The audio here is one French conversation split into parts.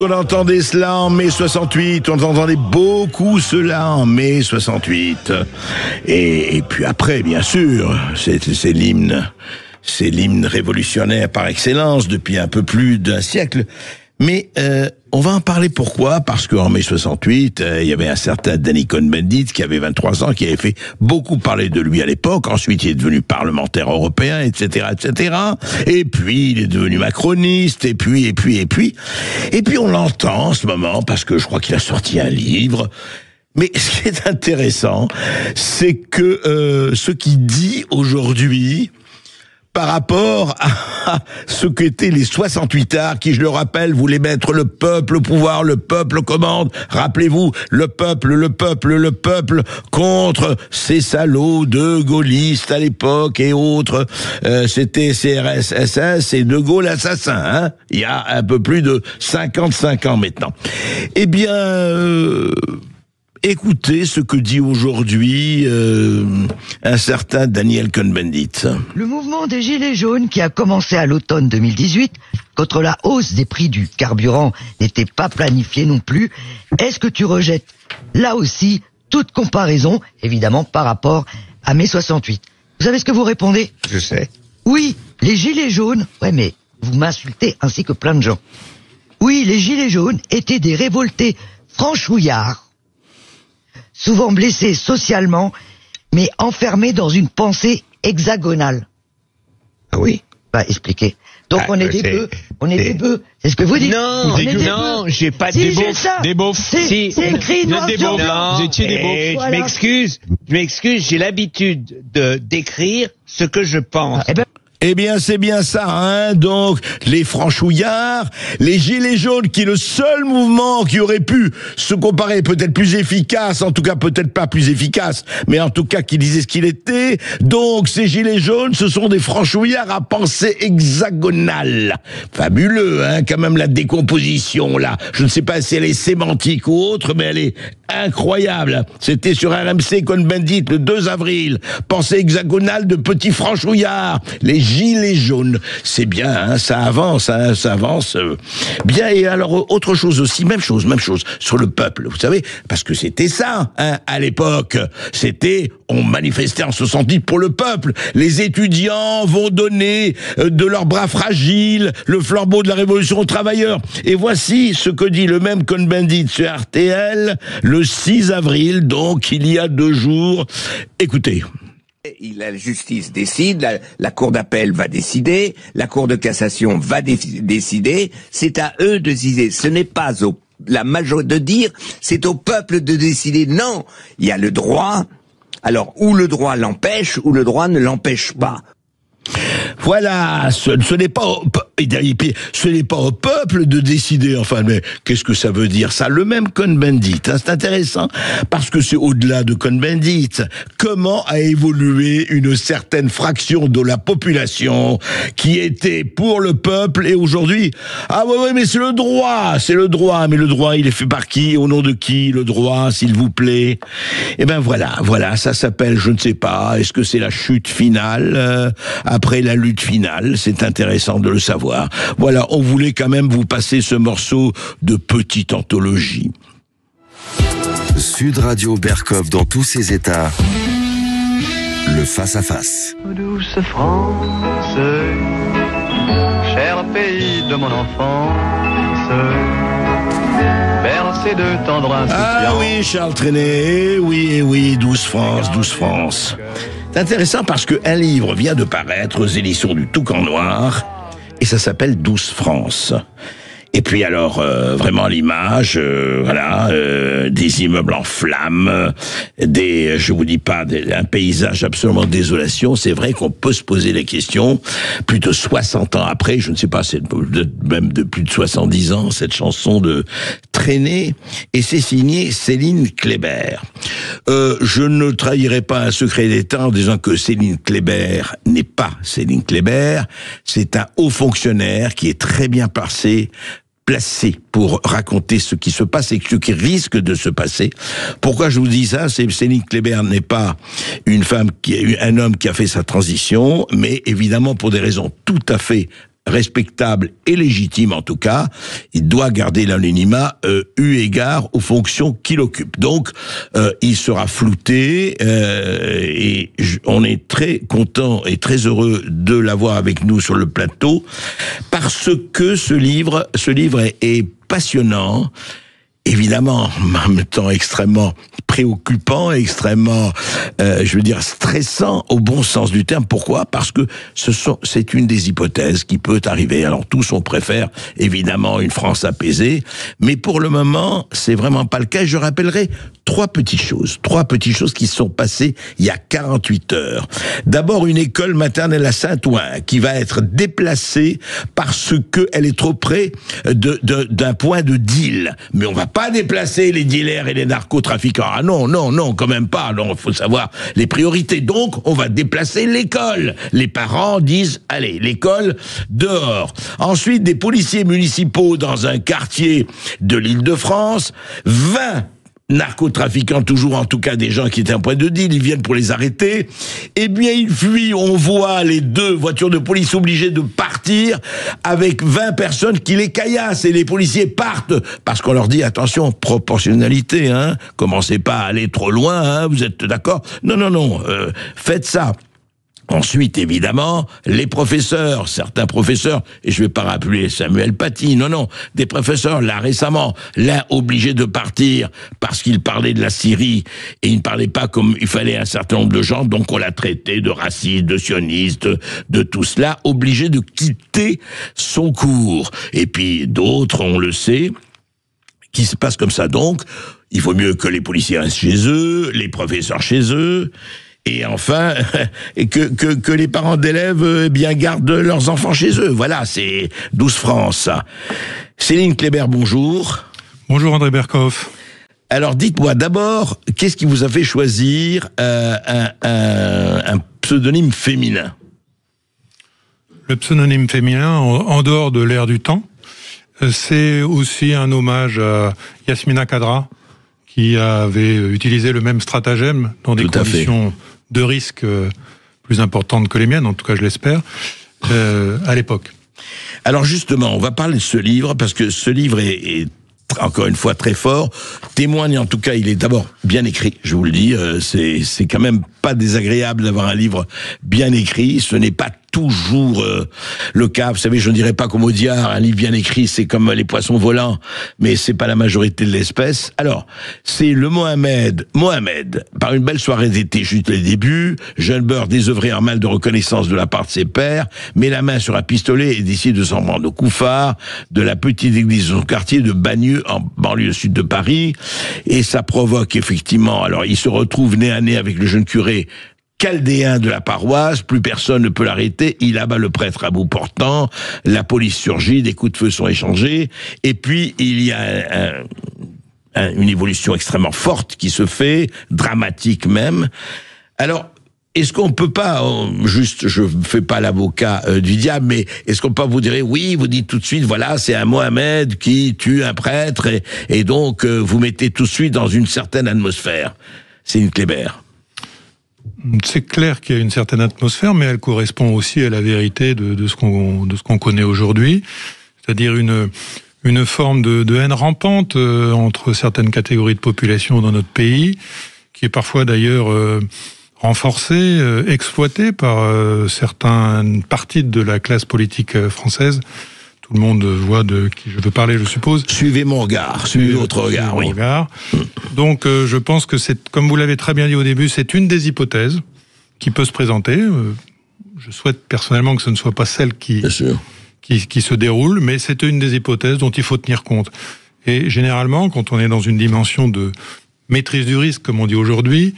On entendait cela en mai 68, on entendait beaucoup cela en mai 68. Et puis après, bien sûr, c'est l'hymne révolutionnaire par excellence depuis un peu plus d'un siècle. Mais on va en parler pourquoi ? Parce qu'en mai 68, il y avait un certain Danny Cohn-Bendit qui avait 23 ans, qui avait fait beaucoup parler de lui à l'époque. Ensuite, il est devenu parlementaire européen, etc., etc. Et puis, il est devenu macroniste, et puis, on l'entend en ce moment, parce que je crois qu'il a sorti un livre. Mais ce qui est intéressant, c'est que ce qu'il dit aujourd'hui, par rapport à ce qu'étaient les 68ards qui, je le rappelle, voulaient mettre le peuple au pouvoir, le peuple commande. Rappelez-vous, le peuple contre ces salauds de gaullistes à l'époque et autres. C'était CRS, SS et De Gaulle assassin, hein. Il y a un peu plus de 55 ans maintenant. Eh bien... écoutez ce que dit aujourd'hui un certain Daniel Cohn-Bendit. Le mouvement des Gilets jaunes qui a commencé à l'automne 2018, contre la hausse des prix du carburant n'était pas planifié non plus. Est-ce que tu rejettes là aussi toute comparaison, évidemment par rapport à mai 68 ? Vous savez ce que vous répondez ? Je sais. Oui, les Gilets jaunes... Ouais, mais vous m'insultez ainsi que plein de gens. Oui, les Gilets jaunes étaient des révoltés franchouillards, souvent blessés socialement, mais enfermés dans une pensée hexagonale. Ah oui ? Bah, expliquez. Donc on est des bœufs, c'est ce que vous dites. Non, j'ai pas si, des beaufs. C'est écrit noir sur blanc. Vous étiez des beaufs. Voilà. Je m'excuse, j'ai l'habitude d'écrire ce que je pense. Eh bien, c'est bien ça, hein. Donc, les franchouillards, les gilets jaunes, qui est le seul mouvement qui aurait pu se comparer, peut-être plus efficace, en tout cas peut-être pas plus efficace, mais en tout cas qui disait ce qu'il était. Donc, ces gilets jaunes, ce sont des franchouillards à pensée hexagonale. Fabuleux, hein, quand même, la décomposition, là. Je ne sais pas si elle est sémantique ou autre, mais elle est incroyable. C'était sur RMC Cohn-Bendit le 2 avril. Pensée hexagonale de petits franchouillards. Les gilets jaunes. C'est bien, hein, ça avance. Bien, et alors, autre chose aussi, même chose, sur le peuple, vous savez, parce que c'était ça, hein, à l'époque. C'était, on manifestait en 68 pour le peuple. Les étudiants vont donner de leurs bras fragiles le flambeau de la révolution aux travailleurs. Et voici ce que dit le même Cohn-Bendit sur RTL le 6 avril, donc il y a 2 jours. Écoutez. La justice décide, la cour d'appel va décider, la cour de cassation va décider, c'est à eux de décider. Ce n'est pas la majorité de dire, c'est au peuple de décider. Non, il y a le droit, alors ou le droit l'empêche, ou le droit ne l'empêche pas. Voilà, ce n'est pas au peuple de décider. Enfin, mais qu'est-ce que ça veut dire ça ? Le même Cohn-Bendit, hein, c'est intéressant parce que c'est au-delà de Cohn-Bendit. Comment a évolué une certaine fraction de la population qui était pour le peuple et aujourd'hui, ah ouais, mais c'est le droit. Mais le droit, il est fait par qui ? Au nom de qui ? Le droit, s'il vous plaît. Eh ben voilà, ça s'appelle, je ne sais pas. Est-ce que c'est la chute finale après la lutte finale? C'est intéressant de le savoir. Voilà, on voulait quand même vous passer ce morceau de petite anthologie. Sud Radio Berkov dans tous ses états. Le face-à-face. Douce France, cher pays de mon enfance, bercé de tendre insouciance. Ah oui, Charles Trenet, oui, douce France. C'est intéressant parce qu'un livre vient de paraître aux éditions du Toucan Noir et ça s'appelle Douce France. Et puis alors, vraiment l'image, des immeubles en flammes, je vous dis pas, un paysage absolument de désolation. C'est vrai qu'on peut se poser la question, plus de 60 ans après, je ne sais pas, c'est même de plus de 70 ans, cette chanson de Trenet, et c'est signé Céline Kléber. Je ne trahirai pas un secret d'État en disant que Céline Kléber n'est pas Céline Kléber, c'est un haut fonctionnaire qui est très bien placé pour raconter ce qui se passe et ce qui risque de se passer. Pourquoi je vous dis ça ? C'est Céline Kléber n'est pas un homme qui a fait sa transition, mais évidemment pour des raisons tout à fait respectable et légitime en tout cas, il doit garder l'anonymat eu égard aux fonctions qu'il occupe. Donc, il sera flouté et on est très content et très heureux de l'avoir avec nous sur le plateau parce que ce livre est passionnant. Évidemment, en même temps extrêmement préoccupant, extrêmement, stressant au bon sens du terme. Pourquoi ? Parce que c'est une des hypothèses qui peut arriver. Alors tous, on préfère évidemment une France apaisée, mais pour le moment, c'est vraiment pas le cas. Et je rappellerai trois petites choses qui se sont passées il y a 48 heures. D'abord, une école maternelle à Saint-Ouen qui va être déplacée parce que elle est trop près d'un point de deal. Mais on va pas déplacer les dealers et les narcotrafiquants. Ah non, quand même pas. Non, il faut savoir les priorités. Donc, on va déplacer l'école. Les parents disent, allez, l'école dehors. Ensuite, des policiers municipaux dans un quartier de l'Île-de-France, 20 narcotrafiquants, toujours en tout cas des gens qui étaient en point de deal, ils viennent pour les arrêter. Eh bien, ils fuient, on voit les 2 voitures de police obligées de partir avec 20 personnes qui les caillassent et les policiers partent parce qu'on leur dit attention, proportionnalité, commencez pas à aller trop loin, vous êtes d'accord ? Non, faites ça. Ensuite, évidemment, les professeurs, certains professeurs, et je vais pas rappeler Samuel Paty, non, des professeurs, là, récemment, l'un obligé de partir parce qu'il parlait de la Syrie, et il ne parlait pas comme il fallait un certain nombre de gens, donc on l'a traité de raciste, de sioniste, de tout cela, obligé de quitter son cours. Et puis d'autres, on le sait, qui se passent comme ça. Donc, il vaut mieux que les policiers restent chez eux, les professeurs chez eux, et enfin, que les parents d'élèves gardent leurs enfants chez eux. Voilà, c'est 12 France, ça. Céline Kléber, bonjour. Bonjour André Berkoff. Alors dites-moi d'abord, qu'est-ce qui vous a fait choisir un pseudonyme féminin ? Le pseudonyme féminin, en dehors de l'ère du temps, c'est aussi un hommage à Yasmina Khadra, qui avait utilisé le même stratagème dans des conditions de risque plus importantes que les miennes, en tout cas je l'espère, à l'époque. Alors justement, on va parler de ce livre, parce que ce livre est encore une fois très fort, témoigne en tout cas, il est d'abord bien écrit, je vous le dis, c'est quand même pas désagréable d'avoir un livre bien écrit, ce n'est pas toujours le cas. Vous savez, je ne dirais pas comme Audiard, un livre bien écrit, c'est comme les poissons volants, mais c'est pas la majorité de l'espèce. Alors, c'est le Mohamed, par une belle soirée d'été, juste les débuts, jeune beurre désœuvré en mal de reconnaissance de la part de ses pairs, met la main sur un pistolet et décide de s'en prendre au couffard de la petite église de son quartier de Bagneux, en banlieue sud de Paris, et ça provoque effectivement, alors il se retrouve nez à nez avec le jeune curé chaldéen de la paroisse, plus personne ne peut l'arrêter, il abat le prêtre à bout portant, la police surgit, des coups de feu sont échangés, et puis il y a une évolution extrêmement forte qui se fait, dramatique même. Alors, est-ce qu'on peut pas, juste, je fais pas l'avocat du diable, mais est-ce qu'on peut pas vous dire, oui, vous dites tout de suite, voilà, c'est un Mohamed qui tue un prêtre, et donc vous mettez tout de suite dans une certaine atmosphère. C'est une Kléber. C'est clair qu'il y a une certaine atmosphère, mais elle correspond aussi à la vérité de ce qu'on connaît aujourd'hui, c'est-à-dire une forme de haine rampante entre certaines catégories de population dans notre pays, qui est parfois d'ailleurs renforcée, exploitée par certaines parties de la classe politique française. Tout le monde voit de qui je veux parler, je suppose. Suivez mon regard, suivez votre regard, oui. Donc, je pense que c'est, comme vous l'avez très bien dit au début, c'est une des hypothèses qui peut se présenter. Je souhaite personnellement que ce ne soit pas celle qui se déroule, mais c'est une des hypothèses dont il faut tenir compte. Et généralement, quand on est dans une dimension de maîtrise du risque, comme on dit aujourd'hui,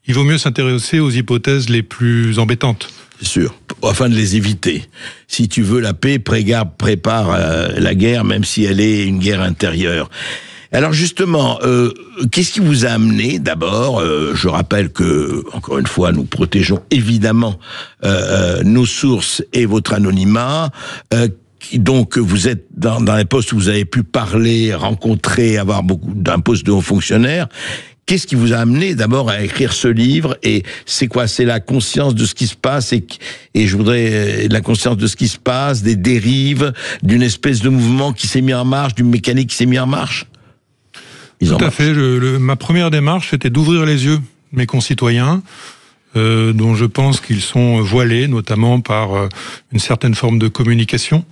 il vaut mieux s'intéresser aux hypothèses les plus embêtantes. C'est sûr, afin de les éviter. Si tu veux la paix, prépare la guerre, même si elle est une guerre intérieure. Alors justement, qu'est-ce qui vous a amené d'abord, je rappelle que, encore une fois, nous protégeons évidemment nos sources et votre anonymat, donc vous êtes dans un poste où vous avez pu parler, rencontrer, avoir beaucoup d'un poste de haut fonctionnaire. qu'est-ce qui vous a amené d'abord à écrire ce livre? Et c'est quoi? C'est la conscience de ce qui se passe et je voudrais la conscience de ce qui se passe, des dérives, d'une espèce de mouvement qui s'est mis en marche, d'une mécanique qui s'est mis en marche? Tout à fait. Ma première démarche, c'était d'ouvrir les yeux de mes concitoyens, dont je pense qu'ils sont voilés, notamment par une certaine forme de communication.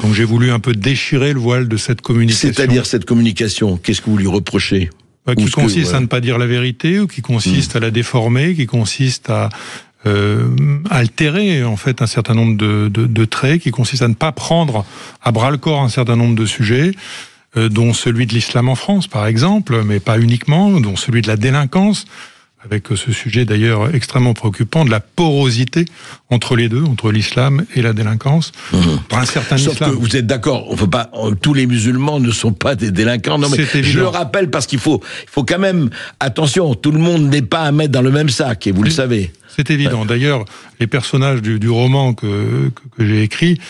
Donc j'ai voulu un peu déchirer le voile de cette communication. C'est-à-dire cette communication, qu'est-ce que vous lui reprochez? Qui consiste à ne pas dire la vérité, ou qui consiste à la déformer, qui consiste à altérer en fait un certain nombre de traits, qui consiste à ne pas prendre à bras-le-corps un certain nombre de sujets, dont celui de l'islam en France, par exemple, mais pas uniquement, dont celui de la délinquance, avec ce sujet d'ailleurs extrêmement préoccupant de la porosité entre les deux, entre l'islam et la délinquance, dans un certain Sauf islam. que vous êtes d'accord, on peut pas, tous les musulmans ne sont pas des délinquants. Non, mais je le rappelle parce qu'il faut quand même, attention, tout le monde n'est pas à mettre dans le même sac, et vous le savez. C'est évident. D'ailleurs, les personnages du roman que j'ai écrit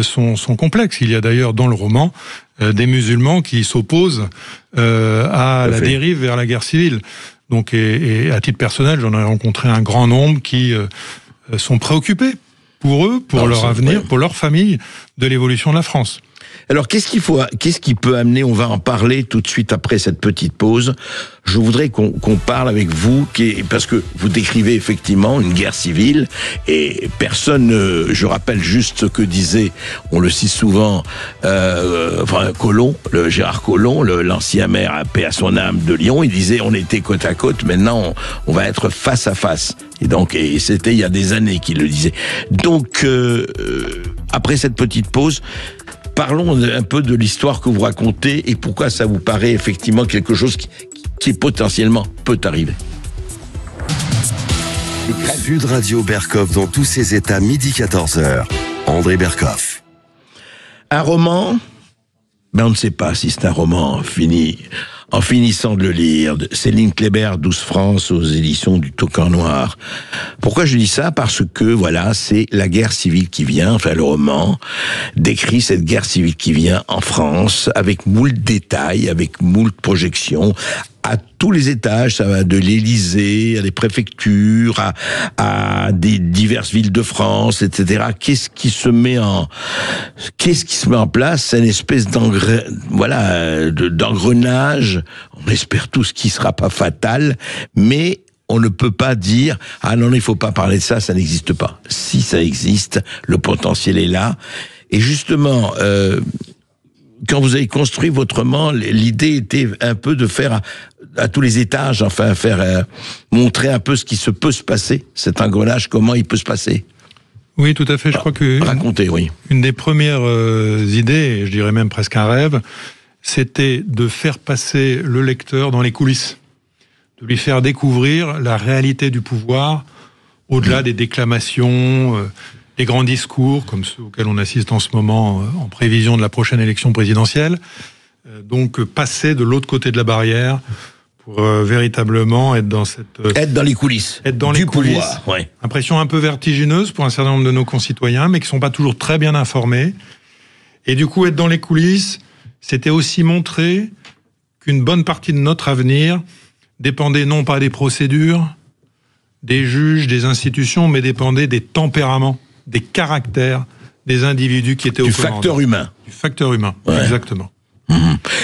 sont complexes. Il y a d'ailleurs dans le roman des musulmans qui s'opposent à la dérive vers la guerre civile. Donc, et à titre personnel, j'en ai rencontré un grand nombre qui sont préoccupés pour eux, pour leur avenir, pour leur famille, de l'évolution de la France. Alors, qu'est-ce qui peut amener, on va en parler tout de suite après cette petite pause. Je voudrais qu'on parle avec vous, parce que vous décrivez effectivement une guerre civile, et personne, je rappelle juste ce que disait, on le cite souvent, Collomb, Gérard Collomb, l'ancien maire à paix à son âme de Lyon, il disait on était côte à côte, maintenant on va être face à face. Et donc, et c'était il y a des années qu'il le disait. Donc, après cette petite pause, parlons un peu de l'histoire que vous racontez et pourquoi ça vous paraît effectivement quelque chose qui potentiellement peut arriver. Sud Radio Berkoff dans tous ses états, midi 14h. André Berkoff. Un roman? Ben on ne sait pas si c'est un roman fini. En finissant de le lire, Céline Kléber, 12 France, aux éditions du Toucan Noir. Pourquoi je dis ça? Parce que, voilà, c'est la guerre civile qui vient, enfin le roman décrit cette guerre civile qui vient en France, avec moult détails, avec moult projections, à tous les étages, ça va de l'Élysée à des préfectures, à des diverses villes de France, etc. Qu'est-ce qui se met en place? C'est une espèce d'engrenage. On espère tous qu'il sera pas fatal, mais on ne peut pas dire « Ah non, il faut pas parler de ça, ça n'existe pas ». Si ça existe, le potentiel est là. Et justement, quand vous avez construit votre roman, l'idée était un peu de faire à tous les étages, enfin montrer un peu ce qui peut se passer, cet engrenage, comment il peut se passer. Oui, tout à fait. Je crois que une des premières idées, et je dirais même presque un rêve, c'était de faire passer le lecteur dans les coulisses, de lui faire découvrir la réalité du pouvoir, au-delà des déclamations, des grands discours, comme ceux auxquels on assiste en ce moment en prévision de la prochaine élection présidentielle. Donc passer de l'autre côté de la barrière pour véritablement être dans être dans les coulisses. Être dans les coulisses. Pouvoir, ouais. Impression un peu vertigineuse pour un certain nombre de nos concitoyens, mais qui sont pas toujours très bien informés. Et du coup, être dans les coulisses, c'était aussi montrer qu'une bonne partie de notre avenir dépendait non pas des procédures, des juges, des institutions, mais dépendait des tempéraments, des caractères des individus qui étaient au commandement. Du facteur humain. Du facteur humain, ouais. Exactement.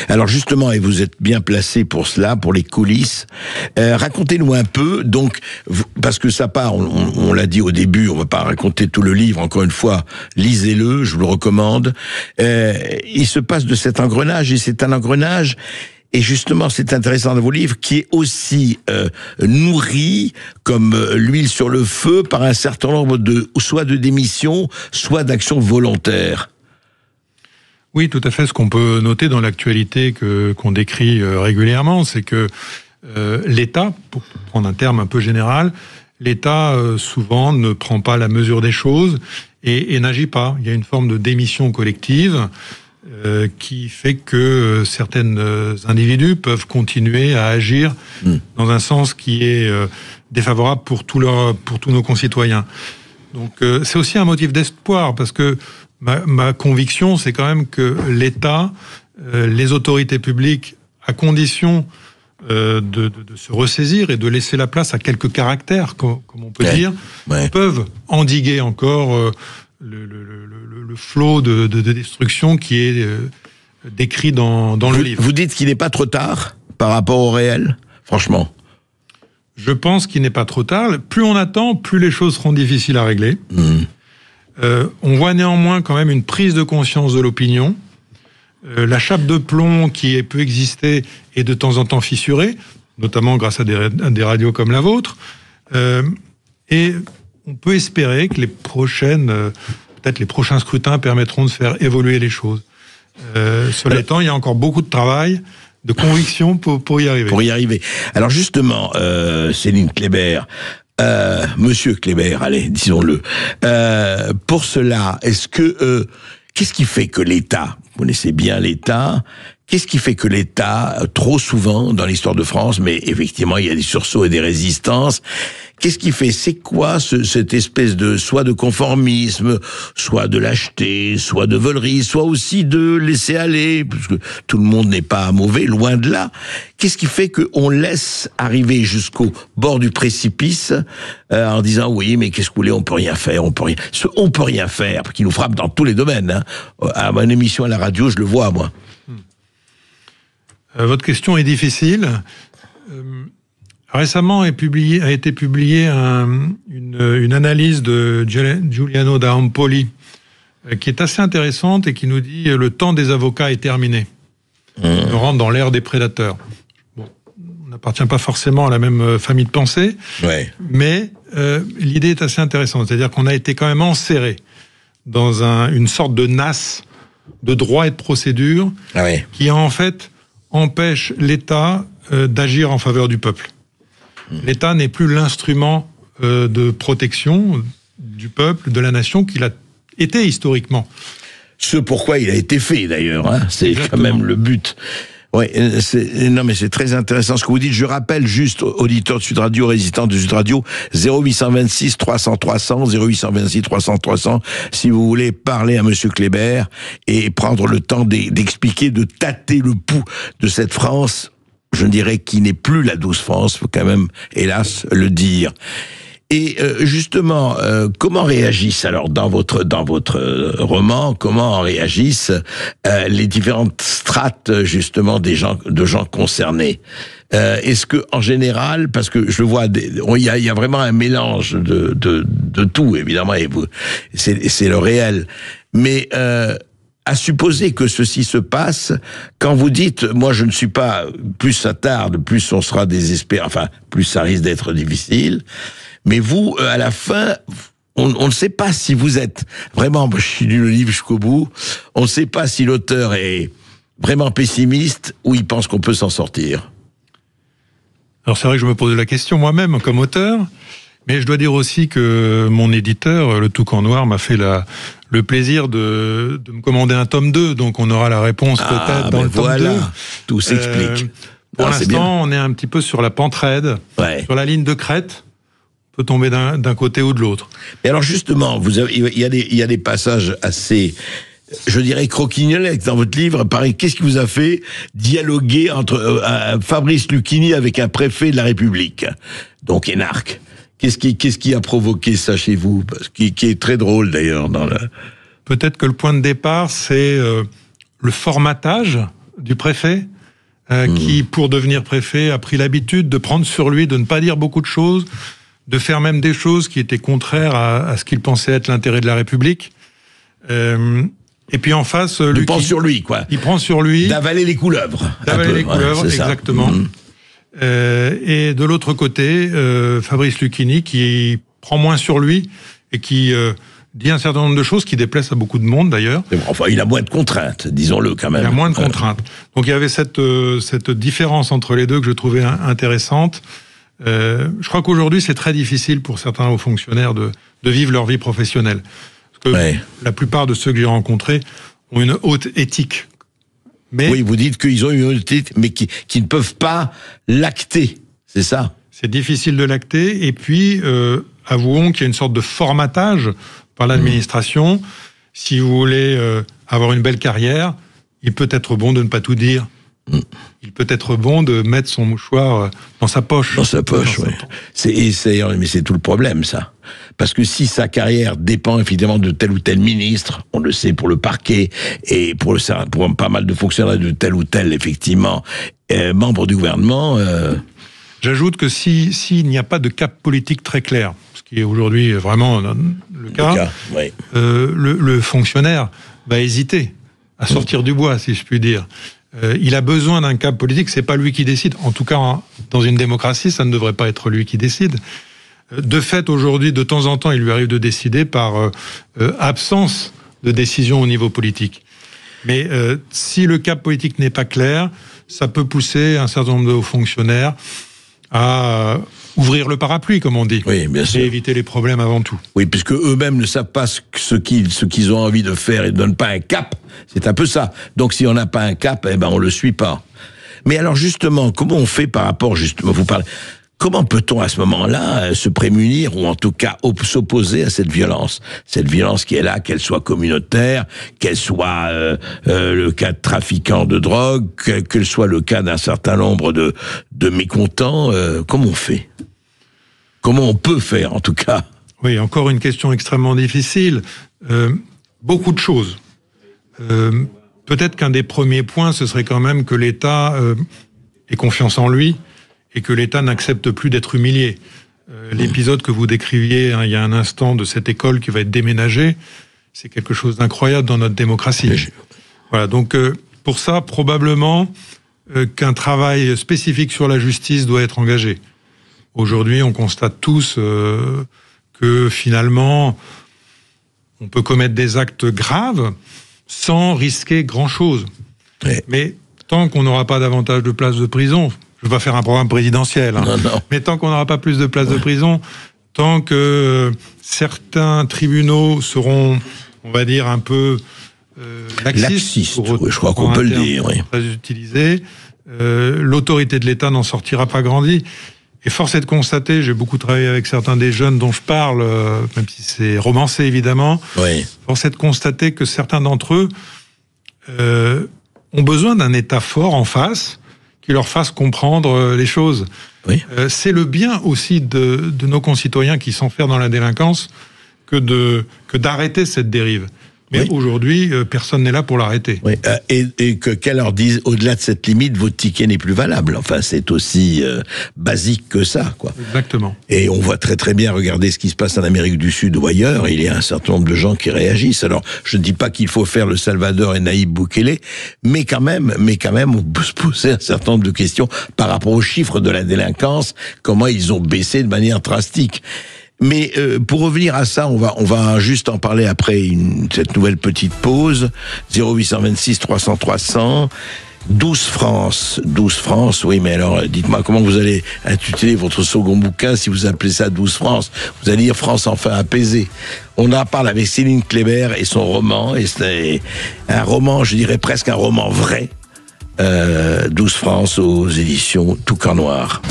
Alors justement, et vous êtes bien placé pour cela, pour les coulisses, racontez-nous un peu, donc, parce que ça part, on l'a dit au début, on va pas raconter tout le livre, encore une fois, lisez-le, je vous le recommande. Il se passe de cet engrenage, et c'est un engrenage, et justement, c'est intéressant dans vos livres, qui est aussi nourri, comme l'huile sur le feu, par un certain nombre soit de démissions, soit d'actions volontaires. Oui, tout à fait. Ce qu'on peut noter dans l'actualité qu'on décrit régulièrement, c'est que l'État, pour prendre un terme un peu général, l'État souvent ne prend pas la mesure des choses et n'agit pas. Il y a une forme de démission collective qui fait que certains individus peuvent continuer à agir dans un sens qui est défavorable pour tous nos concitoyens. Donc c'est aussi un motif d'espoir, parce que ma conviction, c'est quand même que l'État, les autorités publiques, à condition de se ressaisir et de laisser la place à quelques caractères, comme on peut dire, peuvent endiguer encore le flot de destruction qui est décrit dans le livre. Vous dites qu'il n'est pas trop tard par rapport au réel, franchement? Je pense qu'il n'est pas trop tard. Plus on attend, plus les choses seront difficiles à régler. On voit néanmoins quand même une prise de conscience de l'opinion. La chape de plomb qui peut exister est de temps en temps fissurée, notamment grâce à des radios comme la vôtre. Et on peut espérer que peut-être les prochains scrutins permettront de faire évoluer les choses. Cela étant, il y a encore beaucoup de travail, de conviction pour y arriver. Pour y arriver. Alors justement, Céline Kléber, Monsieur Kléber, allez, disons-le. Pour cela, qu'est-ce qui fait que l'État, vous connaissez bien l'État, qu'est-ce qui fait que l'État, trop souvent dans l'histoire de France, mais effectivement il y a des sursauts et des résistances, qu'est-ce qui fait, c'est quoi cette espèce de, soit de conformisme, soit de lâcheté, soit de volerie, soit aussi de laisser aller, parce que tout le monde n'est pas mauvais, loin de là. Qu'est-ce qui fait qu'on laisse arriver jusqu'au bord du précipice en disant oui, mais qu'est-ce que vous voulez, on peut rien faire, on peut rien faire, qui nous frappe dans tous les domaines. Hein. À mon émission à la radio, je le vois moi. Votre question est difficile. Récemment a été publiée une analyse de Giuliano da Empoli qui est assez intéressante et qui nous dit le temps des avocats est terminé. On rentre dans l'ère des prédateurs. Bon, on n'appartient pas forcément à la même famille de pensée, mais l'idée est assez intéressante. C'est-à-dire qu'on a été quand même enserré dans une sorte de nasse de droit et de procédure qui en fait empêche l'État d'agir en faveur du peuple. L'État n'est plus l'instrument de protection du peuple, de la nation qu'il a été historiquement. Ce pourquoi il a été fait d'ailleurs, hein. C'est quand même le but. Ouais, non mais c'est très intéressant ce que vous dites. Je rappelle juste, auditeurs de Sud Radio, résistants de Sud Radio, 0826 300 300, 0826 300 300, si vous voulez parler à Monsieur Kléber et prendre le temps d'expliquer, de tâter le pouls de cette France, je dirais qui n'est plus la douce France, faut quand même, hélas, le dire. Et justement, comment réagissent alors dans votre roman, comment réagissent les différentes strates justement de gens concernés? Est-ce que en général, parce que je vois, il y a vraiment un mélange de tout évidemment, et c'est le réel, mais à supposer que ceci se passe, quand vous dites, moi je ne suis pas, plus ça tarde, plus on sera désespéré, enfin plus ça risque d'être difficile. Mais vous, à la fin, on ne sait pas si vous êtes vraiment, je lu le livre jusqu'au bout, on ne sait pas si l'auteur est vraiment pessimiste ou il pense qu'on peut s'en sortir. Alors c'est vrai que je me pose la question moi-même comme auteur, mais je dois dire aussi que mon éditeur, Le Toucan Noir, m'a fait le plaisir de me commander un tome 2, donc on aura la réponse peut-être dans le tome 2. Tout s'explique. Pour l'instant, on est un petit peu sur la pente raide, sur la ligne de crête. Peut tomber d'un côté ou de l'autre. Et alors justement, il y a des passages assez, je dirais, croquignolesques dans votre livre. Pareil, qu'est-ce qui vous a fait dialoguer entre Fabrice Lucchini avec un préfet de la République, donc énarque? Qu'est-ce qui a provoqué ça chez vous, qui est très drôle d'ailleurs dans le... Peut-être que le point de départ, c'est le formatage du préfet. Qui, pour devenir préfet, a pris l'habitude de prendre sur lui, de ne pas dire beaucoup de choses, de faire même des choses qui étaient contraires à ce qu'il pensait être l'intérêt de la République. Et puis en face... Il prend sur lui, quoi. Il prend sur lui... D'avaler les couleuvres. D'avaler les couleuvres, exactement. Et de l'autre côté, Fabrice Lucchini, qui prend moins sur lui et qui dit un certain nombre de choses qui déplaisent à beaucoup de monde, d'ailleurs. Enfin, il a moins de contraintes, disons-le quand même. Il a moins de contraintes. Donc il y avait cette différence entre les deux que je trouvais intéressante. Je crois qu'aujourd'hui, c'est très difficile pour certains hauts fonctionnaires de vivre leur vie professionnelle. Parce que la plupart de ceux que j'ai rencontrés ont une haute éthique. Mais oui, vous dites qu'ils ont une haute éthique, mais qui ne peuvent pas l'acter, c'est ça? C'est difficile de l'acter, et puis avouons qu'il y a une sorte de formatage par l'administration. Si vous voulez avoir une belle carrière, il peut être bon de ne pas tout dire. il peut être bon de mettre son mouchoir dans sa poche. Dans sa poche, oui. Mais c'est tout le problème, ça. Parce que si sa carrière dépend effectivement de tel ou tel ministre, on le sait pour le parquet et pour pas mal de fonctionnaires de tel ou tel, effectivement, membre du gouvernement... J'ajoute que s'il n'y a pas de cap politique très clair, ce qui est aujourd'hui vraiment le cas, oui. Le fonctionnaire va hésiter à sortir du bois, si je puis dire. Il a besoin d'un cap politique, c'est pas lui qui décide. En tout cas, dans une démocratie, ça ne devrait pas être lui qui décide. De fait, aujourd'hui, de temps en temps, il lui arrive de décider par absence de décision au niveau politique. Mais si le cap politique n'est pas clair, ça peut pousser un certain nombre de hauts fonctionnaires à ouvrir le parapluie, comme on dit. Oui, bien sûr. Et éviter les problèmes avant tout. Oui, puisque eux-mêmes ne savent pas ce qu'ils ont envie de faire et ne donnent pas un cap. C'est un peu ça. Donc, si on n'a pas un cap, on le suit pas. Mais alors, justement, comment on fait par rapport, justement, vous parlez, comment peut-on à ce moment-là se prémunir ou en tout cas s'opposer à cette violence qui est là, qu'elle soit communautaire, qu'elle soit le cas de trafiquants de drogue, qu'elle soit le cas d'un certain nombre de mécontents, comment on fait? Comment on peut faire, en tout cas? Oui, encore une question extrêmement difficile. Beaucoup de choses. Peut-être qu'un des premiers points, ce serait quand même que l'État ait confiance en lui et que l'État n'accepte plus d'être humilié. L'épisode que vous décriviez il y a un instant de cette école qui va être déménagée, c'est quelque chose d'incroyable dans notre démocratie. Voilà, donc pour ça, probablement qu'un travail spécifique sur la justice doit être engagé. Aujourd'hui, on constate tous que finalement, on peut commettre des actes graves sans risquer grand-chose. Oui. Mais tant qu'on n'aura pas davantage de places de prison, je ne vais pas faire un programme présidentiel, hein, non. mais tant qu'on n'aura pas plus de places de prison, tant que certains tribunaux seront, on va dire, un peu laxistes, oui, je crois qu'on peut le dire. Oui. Très utilisé, l'autorité de l'État n'en sortira pas grandie. Et force est de constater, j'ai beaucoup travaillé avec certains des jeunes dont je parle, même si c'est romancé évidemment, Oui. force est de constater que certains d'entre eux ont besoin d'un État fort en face qui leur fasse comprendre les choses. Oui. C'est le bien aussi de nos concitoyens qui s'enferment dans la délinquance que d'arrêter cette dérive. Mais oui. Aujourd'hui, personne n'est là pour l'arrêter. Oui. Et qu'elle leur dise, au-delà de cette limite, votre ticket n'est plus valable. Enfin, c'est aussi basique que ça, quoi. Exactement. Et on voit très très bien, regardez ce qui se passe en Amérique du Sud ou ailleurs, il y a un certain nombre de gens qui réagissent. Alors, je ne dis pas qu'il faut faire le Salvador et Nayib Bukele, mais quand même, on peut se poser un certain nombre de questions par rapport aux chiffres de la délinquance, comment ils ont baissé de manière drastique. Mais pour revenir à ça, on va juste en parler après cette nouvelle petite pause. 0826 300 300. 12 France, oui, mais alors dites-moi comment vous allez intituler votre second bouquin si vous appelez ça 12 France. Vous allez dire France enfin apaisée. On en parle avec Céline Kléber et son roman, et c'est un roman, je dirais presque un roman vrai. 12 France aux éditions Toucan Noir.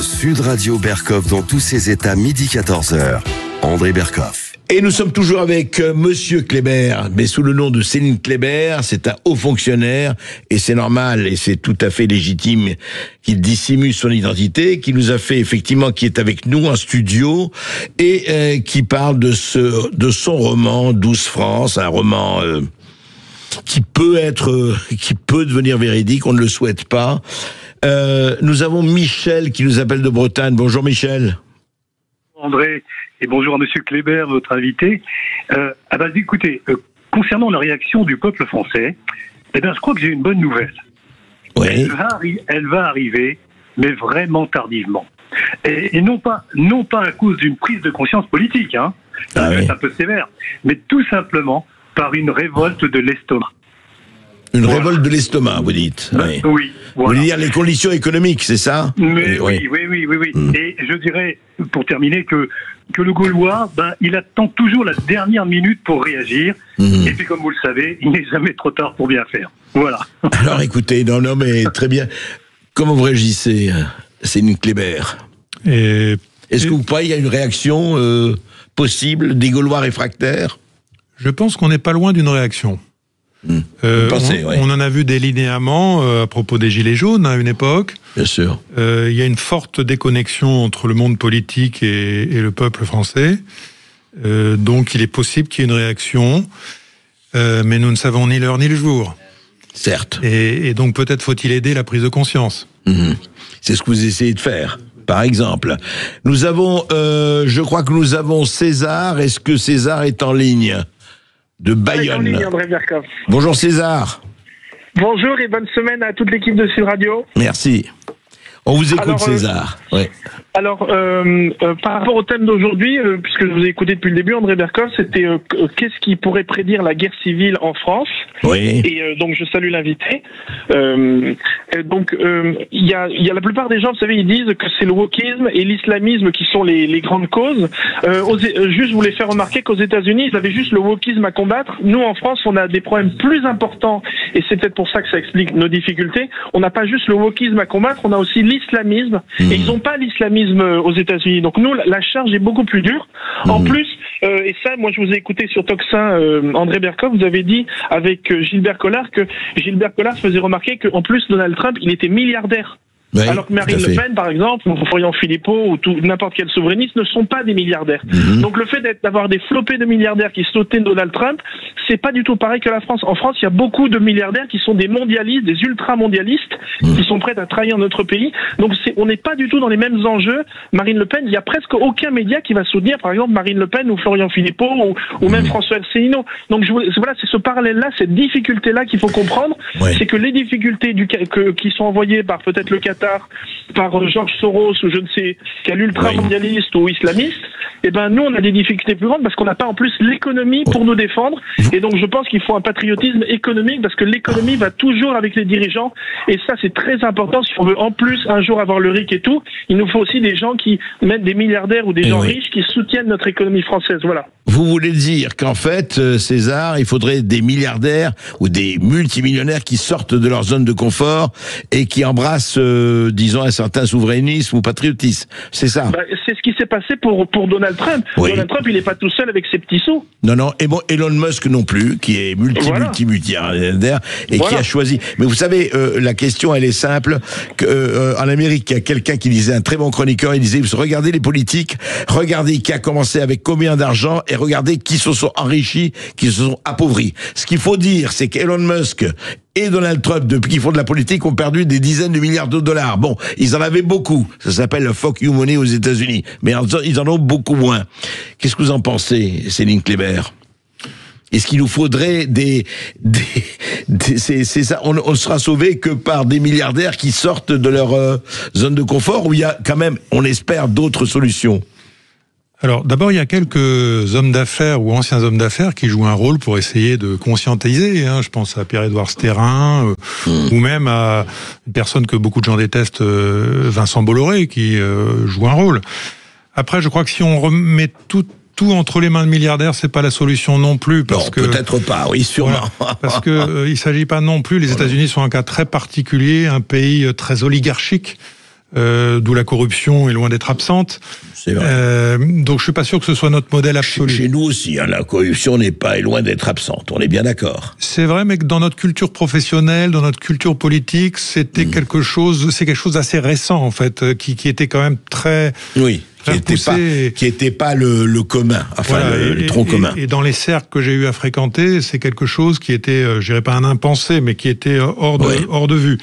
Sud Radio Berkov dans tous ses états, midi 14h. André Berkov. Et nous sommes toujours avec Monsieur Kléber, mais sous le nom de Céline Kléber. C'est un haut fonctionnaire, et c'est normal, et c'est tout à fait légitime qu'il dissimule son identité, qui nous a fait effectivement, qui est avec nous en studio, et qui parle de son roman 12 France, un roman qui peut devenir véridique, on ne le souhaite pas. Nous avons Michel qui nous appelle de Bretagne. Bonjour Michel. André, et bonjour à Monsieur Kléber, votre invité. Écoutez, concernant la réaction du peuple français, je crois que j'ai une bonne nouvelle. Oui. Elle va arriver, mais vraiment tardivement. Et non pas à cause d'une prise de conscience politique, hein. Ça va être un peu sévère, mais tout simplement par une révolte de l'estomac. Une révolte de l'estomac, vous dites. Oui. Oui. Voilà. Vous voulez dire les conditions économiques, c'est ça? Mais oui. Et je dirais, pour terminer, que le Gaulois, il attend toujours la dernière minute pour réagir. Et puis, comme vous le savez, il n'est jamais trop tard pour bien faire. Voilà. Alors, écoutez, non, mais très bien. Comment vous réagissez, Céline Kléber? Est-ce que vous croyez qu'il y a une réaction possible des Gaulois réfractaires? Je pense qu'on n'est pas loin d'une réaction. On en a vu des linéaments à propos des Gilets jaunes à une époque. Bien sûr. Il y a une forte déconnexion entre le monde politique et le peuple français. Donc il est possible qu'il y ait une réaction, mais nous ne savons ni l'heure ni le jour. Certes. Et donc peut-être faut-il aider la prise de conscience. C'est ce que vous essayez de faire. Par exemple, nous avons, je crois que nous avons César. Est-ce que César est en ligne de Bayonne? En ligne, André Berkoff. Bonjour César. Bonjour et bonne semaine à toute l'équipe de Sud Radio. Merci. On vous écoute, César. Ouais. Alors, par rapport au thème d'aujourd'hui, puisque je vous ai écouté depuis le début, André Berkoff, c'était qu'est-ce qui pourrait prédire la guerre civile en France? Oui. Et donc, je salue l'invité. Il y a la plupart des gens, vous savez, ils disent que c'est le wokisme et l'islamisme qui sont les grandes causes. Juste, je voulais faire remarquer qu'aux États-Unis, ils avaient juste le wokisme à combattre. Nous, en France, on a des problèmes plus importants, et c'est peut-être pour ça que ça explique nos difficultés. On n'a pas juste le wokisme à combattre, on a aussi l'islamisme, et ils n'ont pas l'islamisme aux États-Unis. Donc nous, la charge est beaucoup plus dure. En plus, et ça, moi je vous ai écouté sur Toxin, André Berkoff, vous avez dit avec Gilbert Collard que Gilbert Collard faisait remarquer qu'en plus Donald Trump, il était milliardaire. Oui, alors que Marine Le Pen, par exemple, ou Florian Philippot, ou n'importe quel souverainiste ne sont pas des milliardaires. Donc le fait d'avoir des flopées de milliardaires qui sautaient Donald Trump, c'est pas du tout pareil que la France. En France, il y a beaucoup de milliardaires qui sont des mondialistes, des ultra-mondialistes, qui sont prêts à trahir notre pays. Donc on n'est pas du tout dans les mêmes enjeux. Marine Le Pen, il y a presque aucun média qui va soutenir, par exemple, Marine Le Pen ou Florian Philippot ou même François Asselineau. Donc voilà, c'est ce parallèle-là, cette difficulté-là qu'il faut comprendre. Ouais. C'est que les difficultés qui sont envoyées par peut-être le Qatar, par George Soros ou je ne sais quel ultra-mondialiste ou islamiste, eh ben nous on a des difficultés plus grandes parce qu'on n'a pas en plus l'économie pour nous défendre, et donc je pense qu'il faut un patriotisme économique parce que l'économie va toujours avec les dirigeants, et ça c'est très important si on veut en plus un jour avoir le RIC et tout. Il nous faut aussi des gens qui mettent des milliardaires ou des gens riches qui soutiennent notre économie française. Voilà. Vous voulez dire qu'en fait, César, il faudrait des milliardaires ou des multimillionnaires qui sortent de leur zone de confort et qui embrassent, disons, un certain souverainisme ou patriotisme. C'est ça? C'est ce qui s'est passé pour Donald Trump. Oui. Donald Trump, il n'est pas tout seul avec ses petits sous. Non, et bon, Elon Musk non plus, qui est multimilliardaire et qui a choisi. Mais vous savez, la question, elle est simple. En Amérique, il y a quelqu'un qui disait, un très bon chroniqueur, il disait, regardez les politiques, regardez qui a commencé avec combien d'argent et regardez qui se sont enrichis, qui se sont appauvris. Ce qu'il faut dire, c'est qu'Elon Musk et Donald Trump, depuis qu'ils font de la politique, ont perdu des dizaines de milliards de dollars. Bon, ils en avaient beaucoup. Ça s'appelle le fuck you money aux États-Unis. Mais ils en ont beaucoup moins. Qu'est-ce que vous en pensez, Céline Kléber? Est-ce qu'il nous faudrait c'est ça, on sera sauvé que par des milliardaires qui sortent de leur zone de confort, où il y a quand même, on espère, d'autres solutions? Alors, d'abord, il y a quelques hommes d'affaires ou anciens hommes d'affaires qui jouent un rôle pour essayer de conscientiser. Je pense à Pierre-Édouard Stérin, ou même à une personne que beaucoup de gens détestent, Vincent Bolloré, qui joue un rôle. Après, je crois que si on remet tout entre les mains de milliardaires, c'est pas la solution non plus, parce que peut-être pas, oui, sûrement. Voilà, parce que il s'agit pas non plus. Les États-Unis sont un cas très particulier, un pays très oligarchique. D'où la corruption est loin d'être absente. C'est vrai. Donc je suis pas sûr que ce soit notre modèle absolu. Chez nous aussi, la corruption n'est pas loin d'être absente. On est bien d'accord. C'est vrai, mais que dans notre culture professionnelle, dans notre culture politique, c'était quelque chose d'assez récent en fait, qui était quand même très. Oui. Qui était pas le commun, enfin voilà, le tronc commun. Et dans les cercles que j'ai eu à fréquenter, c'est quelque chose qui était, je dirais pas un impensé, mais qui était hors de vue.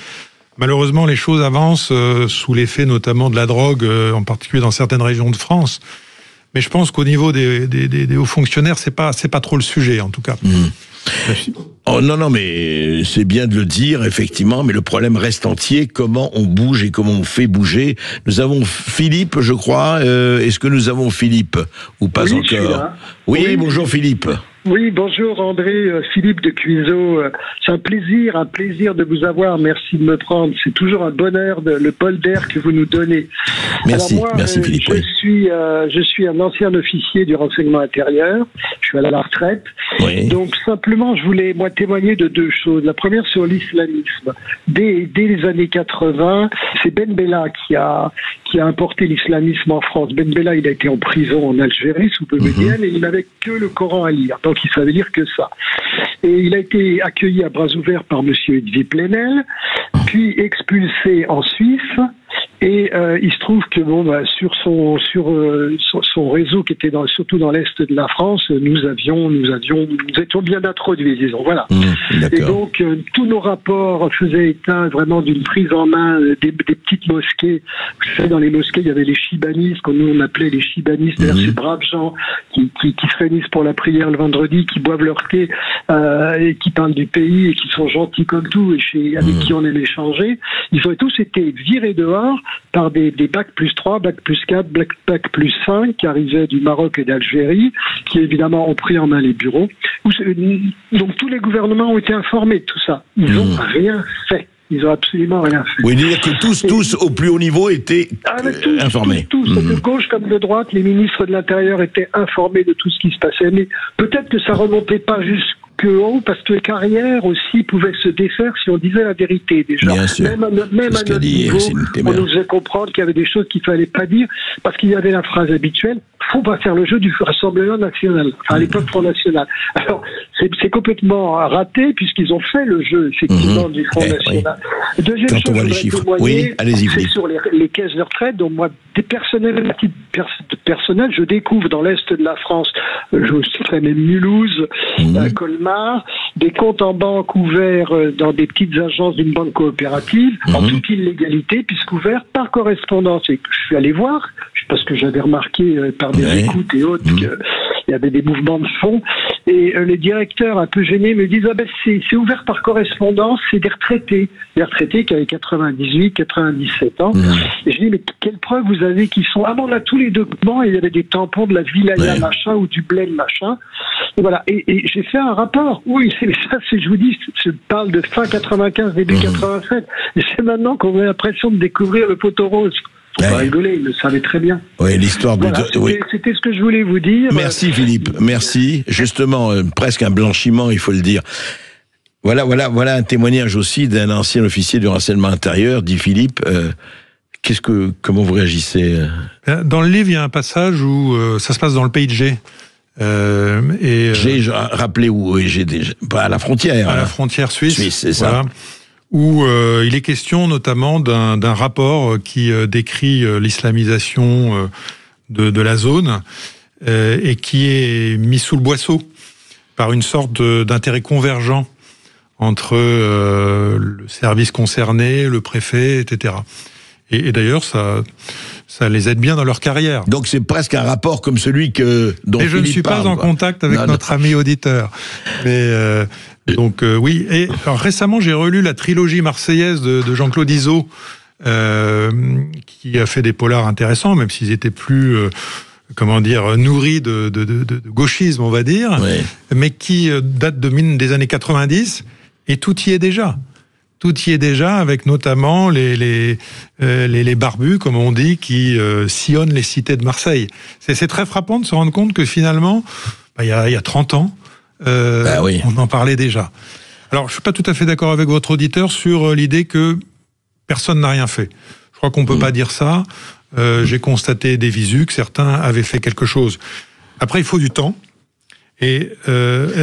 Malheureusement, les choses avancent sous l'effet notamment de la drogue, en particulier dans certaines régions de France. Mais je pense qu'au niveau des hauts fonctionnaires, c'est pas trop le sujet, en tout cas. Oh non, mais c'est bien de le dire, effectivement, mais le problème reste entier. Comment on bouge et comment on fait bouger? Nous avons Philippe, je crois. Est-ce que nous avons Philippe ou pas encore? Oui, bonjour Philippe. Oui, bonjour André, Philippe de Cuiseaux. C'est un plaisir de vous avoir. Merci de me prendre. C'est toujours un bonheur, le bol d'air que vous nous donnez. Merci, alors moi, merci Philippe. Je suis un ancien officier du renseignement intérieur. Je suis à la retraite. Oui. Donc simplement, je voulais témoigner de deux choses. La première sur l'islamisme. Dès les années 80, c'est Ben Bella qui a importé l'islamisme en France. Ben Bella, il a été en prison en Algérie sous Boumedienne et il n'avait que le Coran à lire. donc il savait lire que ça. Et il a été accueilli à bras ouverts par monsieur Edwy Plenel, puis expulsé en Suisse. Et il se trouve que sur son réseau qui était surtout dans l'est de la France, nous étions bien introduits, disons. Voilà. Et donc tous nos rapports faisaient état vraiment d'une prise en main des petites mosquées. Vous savez, dans les mosquées, il y avait les chibanistes, qu'on nous on appelait les chibanistes, c'est-à-dire ces braves gens qui se réunissent pour la prière le vendredi, qui boivent leur thé et qui parlent du pays et qui sont gentils comme tout et avec qui on aime échanger. Ils ont tous été virés dehors par des bac plus 3, bac plus 4, bac plus 5 qui arrivaient du Maroc et d'Algérie, qui évidemment ont pris en main les bureaux. Donc tous les gouvernements ont été informés de tout ça. Ils n'ont rien fait. Ils n'ont absolument rien fait. Oui, dire que tous, au plus haut niveau, étaient informés. Tous, de gauche comme de droite, les ministres de l'Intérieur étaient informés de tout ce qui se passait. Mais peut-être que ça remontait pas jusque haut, parce que les carrières aussi pouvaient se défaire si on disait la vérité déjà. Bien sûr. Même à notre niveau, on nous faisait comprendre qu'il y avait des choses qu'il fallait pas dire, parce qu'il y avait la phrase habituelle, faut pas faire le jeu du Rassemblement National, enfin à l'époque Front National. Alors, c'est complètement raté, puisqu'ils ont fait le jeu, effectivement, du Front National. Oui. Deuxième quand chose, on voit les chiffres. Oui, allez-y. C'est sur les caisses de retraite, donc moi, des personnels, personnel, je découvre dans l'Est de la France, je citerai même Mulhouse, Colmar, des comptes en banque ouverts dans des petites agences d'une banque coopérative, en toute illégalité, puisqu'ouverts par correspondance. Et je suis allé voir, parce que j'avais remarqué par des écoutes et autres qu'il y avait des mouvements de fonds, et les directeurs un peu gênés me disent c'est ouvert par correspondance, c'est des retraités qui avaient 98, 97 ans. Et je dis mais quelle preuve vous avez qu'ils sont on a tous les documents, et il y avait des tampons de la Vilaya machin ou du Bled machin. Et voilà, et j'ai fait un rapport. Oui, je vous dis, je parle de fin 95, début 87, et c'est maintenant qu'on a l'impression de découvrir le poteau rose. Faut pas rigoler, il le savait très bien. Oui, l'histoire de... C'était ce que je voulais vous dire. Merci Philippe, merci. Justement, presque un blanchiment, il faut le dire. Voilà un témoignage aussi d'un ancien officier du renseignement intérieur, dit Philippe. Comment vous réagissez? Dans le livre, il y a un passage où ça se passe dans le pays de G. Rappelez où G déjà, à la frontière. À la frontière suisse. C'est ça. Où il est question notamment d'un rapport qui décrit l'islamisation de la zone et qui est mis sous le boisseau par une sorte d'intérêt convergent entre le service concerné, le préfet, etc. Et d'ailleurs, ça les aide bien dans leur carrière. Donc c'est presque un rapport comme celui dont Philippe je ne suis pas en contact avec notre ami auditeur. Mais donc oui. Et alors, récemment, j'ai relu la trilogie marseillaise de Jean-Claude Izzo, qui a fait des polars intéressants, même s'ils étaient plus nourris de gauchisme, on va dire, mais qui date des années 90, et tout y est déjà. Tout y est déjà, avec notamment les barbus, comme on dit, qui sillonnent les cités de Marseille. C'est très frappant de se rendre compte que finalement, il y a 30 ans, on en parlait déjà. Alors, je suis pas tout à fait d'accord avec votre auditeur sur l'idée que personne n'a rien fait. Je crois qu'on peut pas dire ça. J'ai constaté des visus que certains avaient fait quelque chose. Après, il faut du temps. Et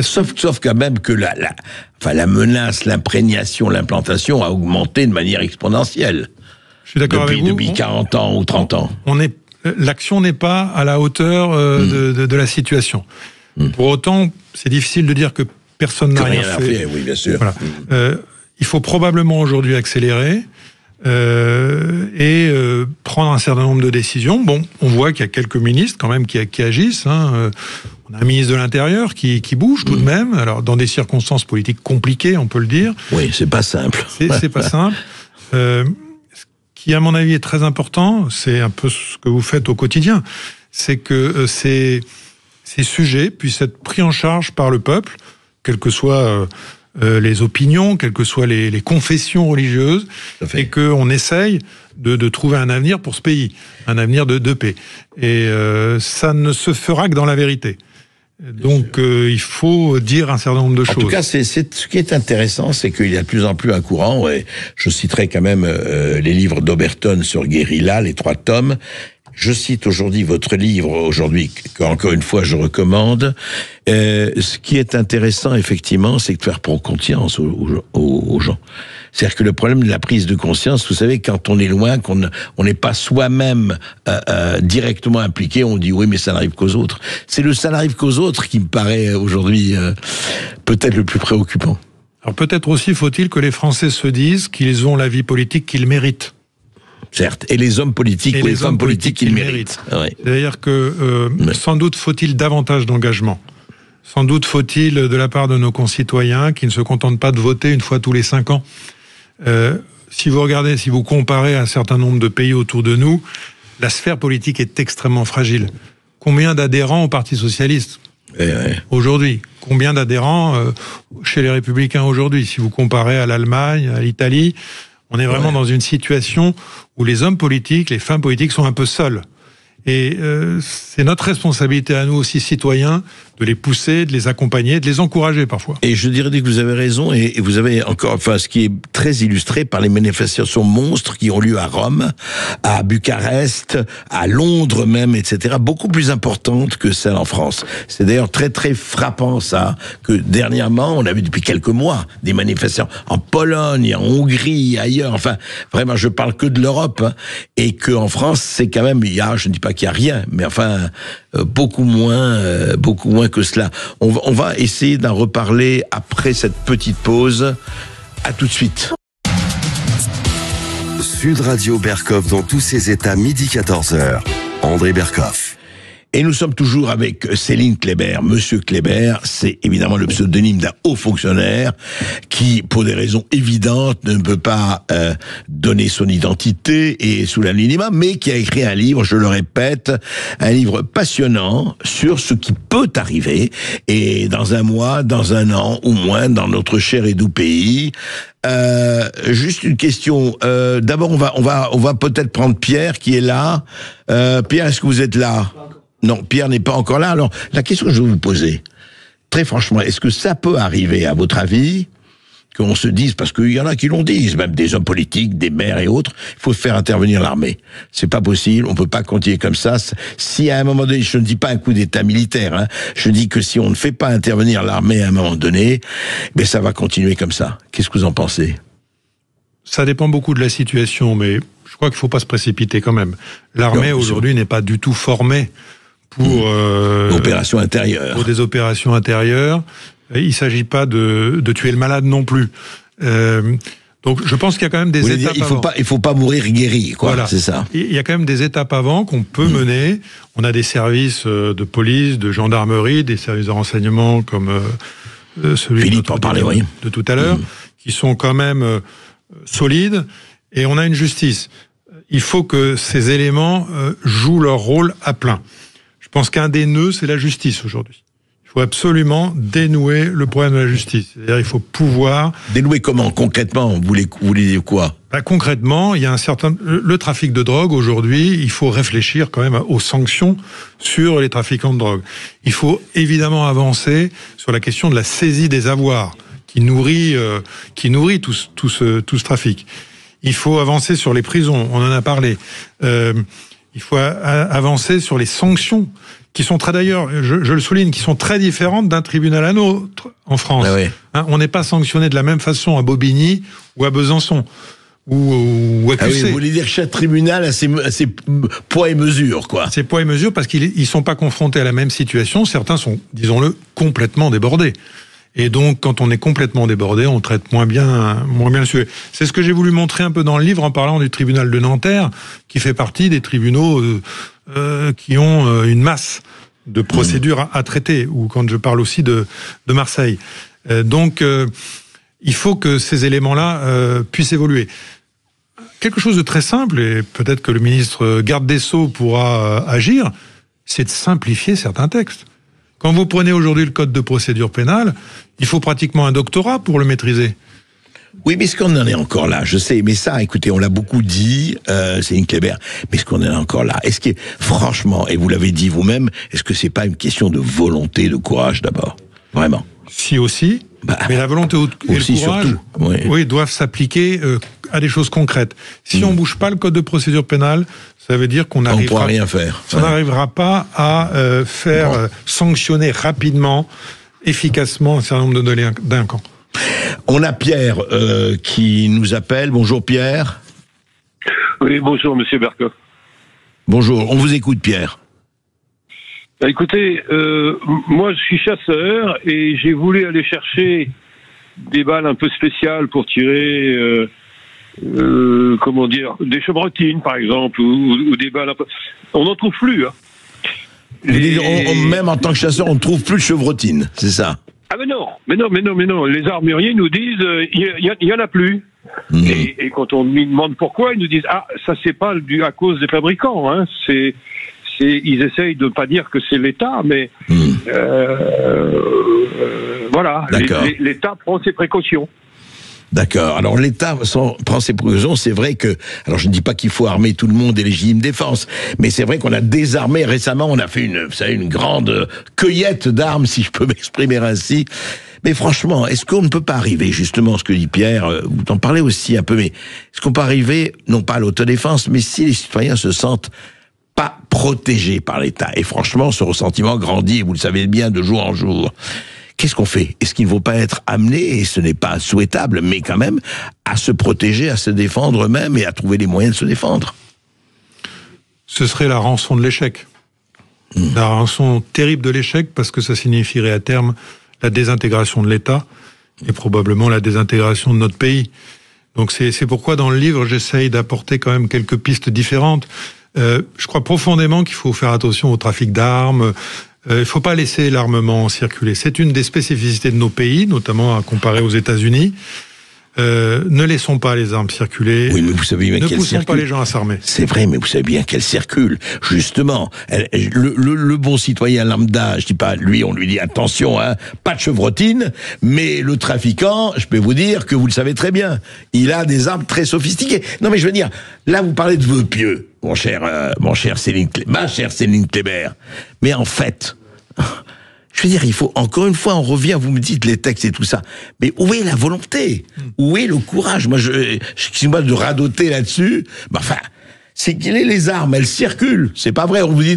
sauf quand même que la menace, l'imprégnation, l'implantation a augmenté de manière exponentielle. Je suis d'accord avec vous. Depuis 40 ans ou 30 ans. L'action n'est pas à la hauteur de la situation. Pour autant, c'est difficile de dire que personne n'a rien fait. Oui, bien sûr. Voilà. Il faut probablement aujourd'hui accélérer et prendre un certain nombre de décisions. Bon, on voit qu'il y a quelques ministres quand même qui agissent. On a un ministre de l'Intérieur qui bouge tout de même, alors dans des circonstances politiques compliquées, on peut le dire. Oui, c'est pas simple. C'est pas simple. Ce qui, à mon avis, est très important, c'est un peu ce que vous faites au quotidien, c'est que ces sujets puissent être pris en charge par le peuple, quelles que soient les opinions, quelles que soient les confessions religieuses, et qu'on essaye de trouver un avenir pour ce pays, un avenir de paix. Et ça ne se fera que dans la vérité. Donc il faut dire un certain nombre de choses. En tout cas, ce qui est intéressant, c'est qu'il y a de plus en plus un courant, et je citerai quand même les livres d'Oberton sur Guérilla, les 3 tomes. Je cite aujourd'hui votre livre, aujourd'hui, qu'encore une fois je recommande. Ce qui est intéressant, effectivement, c'est de faire prendre conscience aux gens. C'est-à-dire que le problème de la prise de conscience, vous savez, quand on est loin, qu'on n'est pas soi-même directement impliqué, on dit oui, mais ça n'arrive qu'aux autres. C'est le ça n'arrive qu'aux autres qui me paraît aujourd'hui peut-être le plus préoccupant. Alors peut-être aussi faut-il que les Français se disent qu'ils ont la vie politique qu'ils méritent. Certes, et les hommes politiques ou les femmes politiques qu'ils méritent. Ouais. C'est-à-dire que sans doute faut-il davantage d'engagement. Sans doute faut-il, de la part de nos concitoyens, qui ne se contentent pas de voter une fois tous les 5 ans. Si vous regardez, si vous comparez un certain nombre de pays autour de nous, la sphère politique est extrêmement fragile. Combien d'adhérents au Parti socialiste aujourd'hui? Combien d'adhérents chez les Républicains aujourd'hui? Si vous comparez à l'Allemagne, à l'Italie, on est vraiment dans une situation où les hommes politiques, les femmes politiques sont un peu seuls. Et c'est notre responsabilité à nous aussi, citoyens, de les pousser, de les accompagner, de les encourager parfois. Et je dirais que vous avez raison, et vous avez encore, enfin, ce qui est très illustré par les manifestations monstres qui ont lieu à Rome, à Bucarest, à Londres même, etc., beaucoup plus importantes que celles en France. C'est d'ailleurs très très frappant ça, que dernièrement, on a vu depuis quelques mois des manifestations en Pologne, en Hongrie, ailleurs, enfin, vraiment, je parle que de l'Europe, hein, et qu'en France, c'est quand même, il y a, je ne dis pas qu'il n'y a rien, mais enfin, beaucoup moins que cela. On va essayer d'en reparler après cette petite pause. À tout de suite. Sud Radio Berkov dans tous ses états, midi 14h. André Berkov. Et nous sommes toujours avec Céline Kléber. Monsieur Kléber, c'est évidemment le pseudonyme d'un haut fonctionnaire qui, pour des raisons évidentes, ne peut pas donner son identité et sous l'anonymat, mais qui a écrit un livre, je le répète, un livre passionnant sur ce qui peut arriver, et dans un mois, dans un an ou moins, dans notre cher et doux pays. Juste une question. D'abord, on va peut-être prendre Pierre qui est là. Pierre, est-ce que vous êtes là? Non, Pierre n'est pas encore là. Alors, la question que je vais vous poser, très franchement, est-ce que ça peut arriver, à votre avis, qu'on se dise, parce qu'il y en a qui l'ont dit, même des hommes politiques, des maires et autres, il faut faire intervenir l'armée. C'est pas possible, on peut pas continuer comme ça. Si à un moment donné, je ne dis pas un coup d'état militaire, hein, je dis que si on ne fait pas intervenir l'armée à un moment donné, ben ça va continuer comme ça. Qu'est-ce que vous en pensez? Ça dépend beaucoup de la situation, mais je crois qu'il faut pas se précipiter quand même. L'armée aujourd'hui n'est pas du tout formée pour opérations intérieures. Pour des opérations intérieures. Il s'agit pas de tuer le malade non plus. Donc je pense qu'il y a quand même des étapes avant. Il faut pas mourir guéri, quoi. Voilà. C'est ça. Il y a quand même des étapes avant qu'on peut mener. On a des services de police, de gendarmerie, des services de renseignement comme celui Philippe en parlait, oui, de tout à l'heure, qui sont quand même solides. Et on a une justice. Il faut que ces éléments jouent leur rôle à plein. Je pense qu'un des nœuds, c'est la justice aujourd'hui. Il faut absolument dénouer le problème de la justice. C'est-à-dire, il faut pouvoir... Dénouer comment, concrètement? Vous voulez dire quoi? Concrètement, il y a le trafic de drogue aujourd'hui, il faut réfléchir quand même aux sanctions sur les trafiquants de drogue. Il faut évidemment avancer sur la question de la saisie des avoirs qui nourrit tout ce trafic. Il faut avancer sur les prisons, on en a parlé. Il faut avancer sur les sanctions qui sont d'ailleurs, je le souligne, qui sont très différentes d'un tribunal à l'autre en France. Ah oui. Hein, on n'est pas sanctionné de la même façon à Bobigny ou à Besançon ou à QC. Ah oui, vous voulez dire que chaque tribunal a ses poids et mesures, quoi. Ses poids et mesures parce qu'ils sont pas confrontés à la même situation. Certains sont, disons-le, complètement débordés. Et donc, quand on est complètement débordé, on traite moins bien le sujet. C'est ce que j'ai voulu montrer un peu dans le livre en parlant du tribunal de Nanterre, qui fait partie des tribunaux qui ont une masse de procédures à traiter, ou quand je parle aussi de Marseille. Donc, il faut que ces éléments-là puissent évoluer. Quelque chose de très simple, et peut-être que le ministre garde des Sceaux pourra agir, c'est de simplifier certains textes. Quand vous prenez aujourd'hui le code de procédure pénale, il faut pratiquement un doctorat pour le maîtriser. Oui, mais est-ce qu'on en est encore là? Je sais, mais ça, écoutez, on l'a beaucoup dit, Céline Kléber, mais est-ce qu'on en est encore là? Est-ce que, franchement, et vous l'avez dit vous-même, est-ce que c'est pas une question de volonté, de courage d'abord? Vraiment? Si aussi, Mais la volonté et le courage, oui, doivent s'appliquer à des choses concrètes. Si on bouge pas le code de procédure pénale, ça veut dire qu'on n'arrivera rien faire. On n'arrivera pas à faire sanctionner rapidement, efficacement un certain nombre de délinquants. On a Pierre qui nous appelle. Bonjour Pierre. Oui, bonjour Monsieur Bercoff. Bonjour, on vous écoute Pierre. Écoutez, moi je suis chasseur et j'ai voulu aller chercher des balles un peu spéciales pour tirer, comment dire, des chevrotines par exemple, ou des balles un peu... On n'en trouve plus. Hein. Même en tant que chasseur, on ne trouve plus de chevrotines, c'est ça? Ah mais non. Les armuriers nous disent, il y en a plus. Et quand on lui demande pourquoi, ils nous disent, ah, ça c'est pas dû à cause des fabricants, hein, ils essayent de pas dire que c'est l'État, mais voilà, l'État prend ses précautions. D'accord. Alors l'État prend ses précautions. C'est vrai que, alors je ne dis pas qu'il faut armer tout le monde et légitime défense, mais c'est vrai qu'on a désarmé récemment. On a fait une grande cueillette d'armes, si je peux m'exprimer ainsi. Mais franchement, est-ce qu'on ne peut pas arriver, justement, ce que dit Pierre, vous en parlez aussi un peu, mais est-ce qu'on peut arriver, non pas à l'autodéfense, mais si les citoyens se sentent pas protégés par l'État, et franchement, ce ressentiment grandit, vous le savez bien, de jour en jour, qu'est-ce qu'on fait? Est-ce qu'il ne faut pas être amené, et ce n'est pas souhaitable, mais quand même, à se protéger, à se défendre eux-mêmes, et à trouver les moyens de se défendre? Ce serait la rançon de l'échec. La rançon terrible de l'échec, parce que ça signifierait à terme la désintégration de l'État et probablement la désintégration de notre pays. Donc c'est pourquoi dans le livre j'essaye d'apporter quand même quelques pistes différentes. Je crois profondément qu'il faut faire attention au trafic d'armes. Il ne faut pas laisser l'armement circuler. C'est une des spécificités de nos pays, notamment à comparer aux États-Unis. Ne laissons pas les armes circuler. Oui, mais vous savez bien ne poussons pas les gens à s'armer. C'est vrai, mais vous savez bien qu'elles circulent. Justement, le bon citoyen lambda, je dis pas, lui, on lui dit attention, hein, pas de chevrotine, mais le trafiquant, je peux vous dire que vous le savez très bien, il a des armes très sophistiquées. Non, mais je veux dire, là, vous parlez de vœux pieux, ma chère Céline Kléber. Mais en fait, je veux dire, il faut, encore une fois, on revient, vous me dites les textes et tout ça, mais où est la volonté? Où est le courage? Moi, excusez-moi de radoter là-dessus, mais enfin, c'est qu'il est les armes, elles circulent. C'est pas vrai, on vous dit,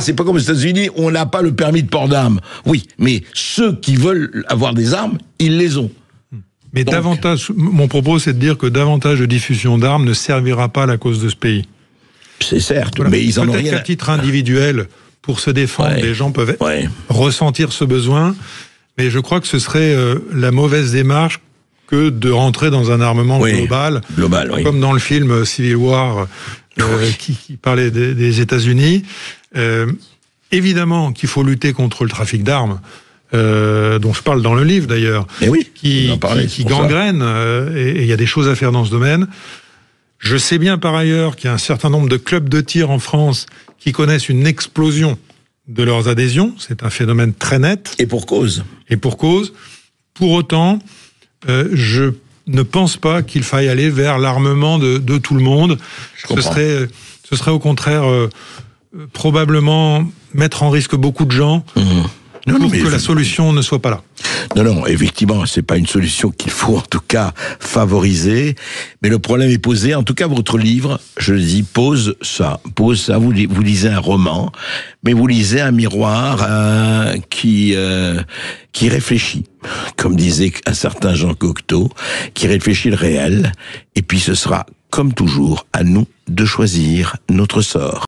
c'est pas comme aux États-Unis, on n'a pas le permis de port d'armes. Oui, mais ceux qui veulent avoir des armes, ils les ont. Mais donc, mon propos, c'est de dire que davantage de diffusion d'armes ne servira pas à la cause de ce pays. C'est certes, voilà. Mais ils en ont rien. Peut-être qu'à titre individuel, pour se défendre, les gens peuvent ressentir ce besoin, mais je crois que ce serait la mauvaise démarche que de rentrer dans un armement global, comme dans le film Civil War qui parlait des États-Unis. Évidemment qu'il faut lutter contre le trafic d'armes, dont je parle dans le livre d'ailleurs, qui gangrène, et il y a des choses à faire dans ce domaine. Je sais bien par ailleurs qu'il y a un certain nombre de clubs de tir en France qui connaissent une explosion de leurs adhésions. C'est un phénomène très net. Et pour cause. Pour autant, je ne pense pas qu'il faille aller vers l'armement de tout le monde. Ce serait au contraire probablement mettre en risque beaucoup de gens pour que la solution ne soit pas là. Non, effectivement, c'est pas une solution qu'il faut en tout cas favoriser, mais le problème est posé. En tout cas, votre livre, je le dis, pose ça. Vous lisez un roman, mais vous lisez un miroir qui réfléchit, comme disait un certain Jean Cocteau, qui réfléchit le réel, et puis ce sera, comme toujours, à nous de choisir notre sort.